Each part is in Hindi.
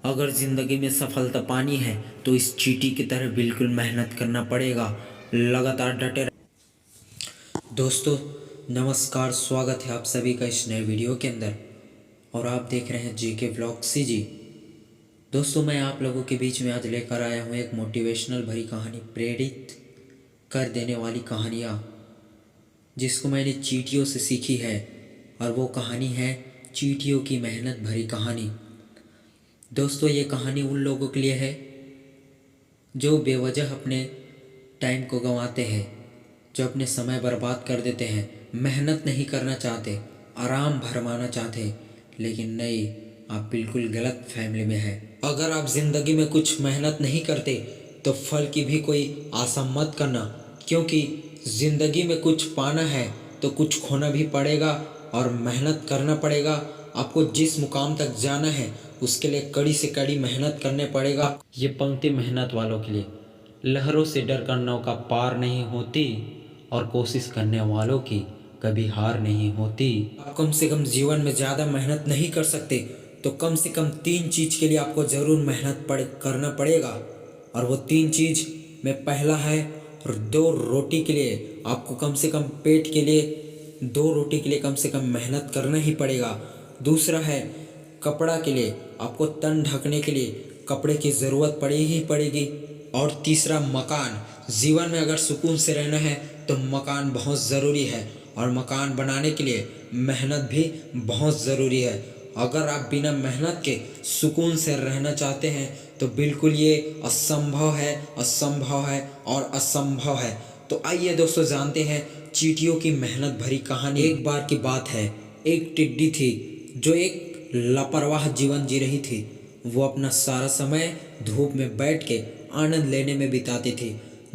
अगर ज़िंदगी में सफलता पानी है तो इस चींटी की तरह बिल्कुल मेहनत करना पड़ेगा, लगातार डटे दोस्तों नमस्कार, स्वागत है आप सभी का इस नए वीडियो के अंदर। और आप देख रहे हैं जीके व्लॉग सीजी। दोस्तों मैं आप लोगों के बीच में आज लेकर आया हूँ एक मोटिवेशनल भरी कहानी, प्रेरित कर देने वाली कहानियाँ जिसको मैंने चींटियों से सीखी है। और वो कहानी है चींटियों की मेहनत भरी कहानी। दोस्तों ये कहानी उन लोगों के लिए है जो बेवजह अपने टाइम को गंवाते हैं, जो अपने समय बर्बाद कर देते हैं, मेहनत नहीं करना चाहते, आराम भरमाना चाहते, लेकिन नहीं, आप बिल्कुल गलत फैमिली में हैं। अगर आप ज़िंदगी में कुछ मेहनत नहीं करते तो फल की भी कोई आशा मत करना, क्योंकि ज़िंदगी में कुछ पाना है तो कुछ खोना भी पड़ेगा और मेहनत करना पड़ेगा। आपको जिस मुकाम तक जाना है उसके लिए कड़ी से कड़ी मेहनत करने पड़ेगा। ये पंक्ति मेहनत वालों के लिए। लहरों से डर कर नौका पार नहीं होती और कोशिश करने वालों की कभी हार नहीं होती। आप कम से कम जीवन में ज़्यादा मेहनत नहीं कर सकते तो कम से कम 3 चीज़ के लिए आपको ज़रूर मेहनत करना पड़ेगा। और वो 3 चीज़ में पहला है 2 रोटी के लिए आपको कम से कम पेट के लिए 2 रोटी के लिए कम से कम मेहनत करना ही पड़ेगा। दूसरा है कपड़ा के लिए, आपको तन ढकने के लिए कपड़े की ज़रूरत पड़ी ही पड़ेगी। और तीसरा मकान, जीवन में अगर सुकून से रहना है तो मकान बहुत ज़रूरी है और मकान बनाने के लिए मेहनत भी बहुत ज़रूरी है। अगर आप बिना मेहनत के सुकून से रहना चाहते हैं तो बिल्कुल ये असंभव है, असंभव है और असंभव है। तो आइए दोस्तों जानते हैं चींटियों की मेहनत भरी कहानी। एक बार की बात है, एक टिड्डी थी जो एक लापरवाह जीवन जी रही थी। वो अपना सारा समय धूप में बैठ के आनंद लेने में बिताती थी।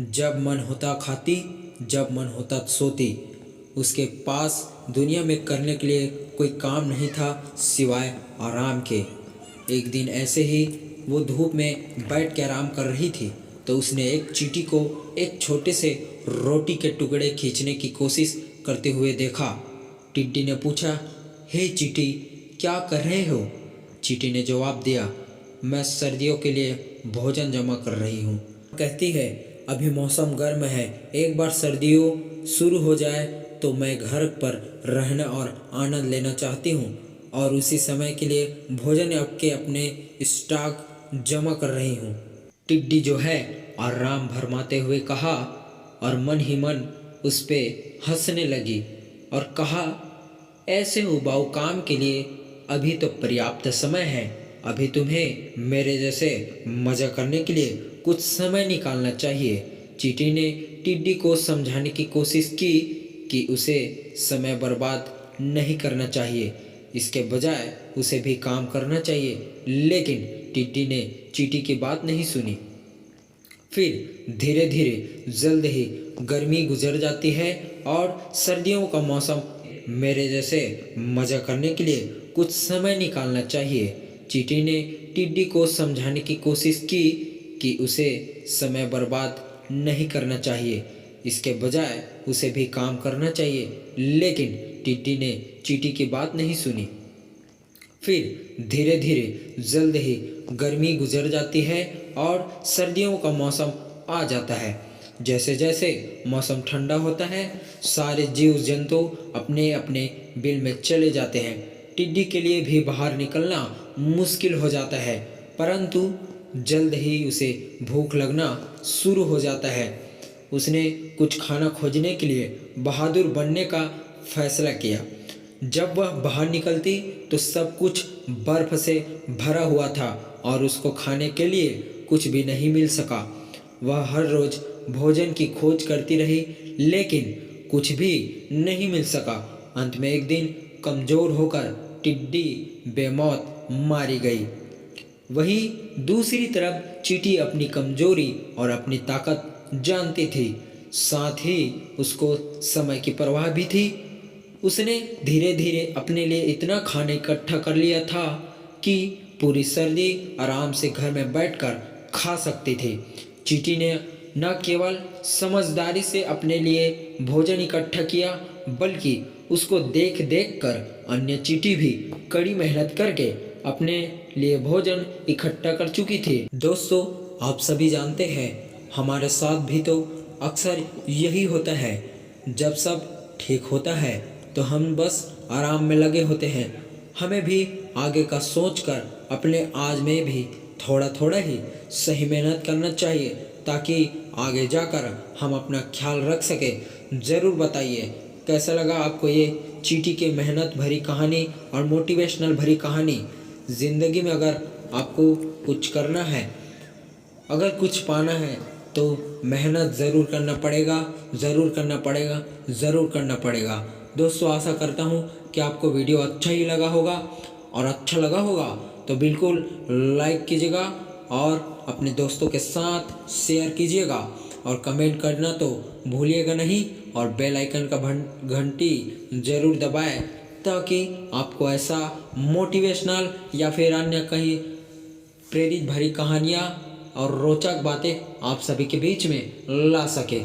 जब मन होता खाती, जब मन होता सोती। उसके पास दुनिया में करने के लिए कोई काम नहीं था सिवाय आराम के। एक दिन ऐसे ही वो धूप में बैठ के आराम कर रही थी तो उसने एक चींटी को एक छोटे से रोटी के टुकड़े खींचने की कोशिश करते हुए देखा। टिड्डी ने पूछा, हे चींटी, क्या कर रहे हो? चींटी ने जवाब दिया, मैं सर्दियों के लिए भोजन जमा कर रही हूँ। कहती है, अभी मौसम गर्म है, एक बार सर्दियों शुरू हो जाए तो मैं घर पर रहना और आनंद लेना चाहती हूँ और उसी समय के लिए भोजन के अपने स्टॉक जमा कर रही हूँ। टिड्डी जो है आराम भरमाते हुए कहा और मन ही मन उस पे हंसने लगी और कहा, ऐसे उबाऊ काम के लिए अभी तो पर्याप्त समय है। अभी तुम्हें मेरे जैसे मज़ा करने के लिए कुछ समय निकालना चाहिए। चींटी ने टिड्डी को समझाने की कोशिश की कि उसे समय बर्बाद नहीं करना चाहिए, इसके बजाय उसे भी काम करना चाहिए। लेकिन टिड्डी ने चींटी की बात नहीं सुनी। फिर धीरे धीरे जल्द ही गर्मी गुजर जाती है और सर्दियों का मौसम मेरे जैसे मज़ा करने के लिए कुछ समय निकालना चाहिए। चींटी ने टिड्डी को समझाने की कोशिश की कि उसे समय बर्बाद नहीं करना चाहिए, इसके बजाय उसे भी काम करना चाहिए। लेकिन टिड्डी ने चींटी की बात नहीं सुनी। फिर धीरे धीरे जल्द ही गर्मी गुजर जाती है और सर्दियों का मौसम आ जाता है। जैसे जैसे मौसम ठंडा होता है सारे जीव जंतु अपने अपने बिल में चले जाते हैं। टिड्डी के लिए भी बाहर निकलना मुश्किल हो जाता है, परंतु जल्द ही उसे भूख लगना शुरू हो जाता है। उसने कुछ खाना खोजने के लिए बहादुर बनने का फैसला किया। जब वह बाहर निकलती तो सब कुछ बर्फ से भरा हुआ था और उसको खाने के लिए कुछ भी नहीं मिल सका। वह हर रोज़ भोजन की खोज करती रही लेकिन कुछ भी नहीं मिल सका। अंत में एक दिन कमज़ोर होकर टिड्डी बेमौत मारी गई। वहीं दूसरी तरफ चींटी अपनी कमजोरी और अपनी ताकत जानती थी, साथ ही उसको समय की परवाह भी थी। उसने धीरे धीरे अपने लिए इतना खाना इकट्ठा कर लिया था कि पूरी सर्दी आराम से घर में बैठकर खा सकती थी। चींटी ने न केवल समझदारी से अपने लिए भोजन इकट्ठा किया बल्कि उसको देख देख कर अन्य चींटी भी कड़ी मेहनत करके अपने लिए भोजन इकट्ठा कर चुकी थी। दोस्तों, आप सभी जानते हैं हमारे साथ भी तो अक्सर यही होता है। जब सब ठीक होता है तो हम बस आराम में लगे होते हैं। हमें भी आगे का सोचकर अपने आज में भी थोड़ा थोड़ा ही सही मेहनत करना चाहिए, ताकि आगे जाकर हम अपना ख्याल रख सके। ज़रूर बताइए कैसा लगा आपको ये चींटी की मेहनत भरी कहानी और मोटिवेशनल भरी कहानी। ज़िंदगी में अगर आपको कुछ करना है, अगर कुछ पाना है तो मेहनत ज़रूर करना पड़ेगा, ज़रूर करना पड़ेगा, ज़रूर करना पड़ेगा। दोस्तों, आशा करता हूँ कि आपको वीडियो अच्छा ही लगा होगा, और अच्छा लगा होगा तो बिल्कुल लाइक कीजिएगा और अपने दोस्तों के साथ शेयर कीजिएगा, और कमेंट करना तो भूलिएगा नहीं, और बेल आइकन का घंटी ज़रूर दबाएं, ताकि आपको ऐसा मोटिवेशनल या फिर अन्य कहीं प्रेरित भरी कहानियाँ और रोचक बातें आप सभी के बीच में ला सके।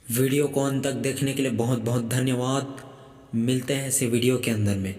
वीडियो को अंत तक देखने के लिए बहुत बहुत धन्यवाद। मिलते हैं ऐसे वीडियो के अंदर में।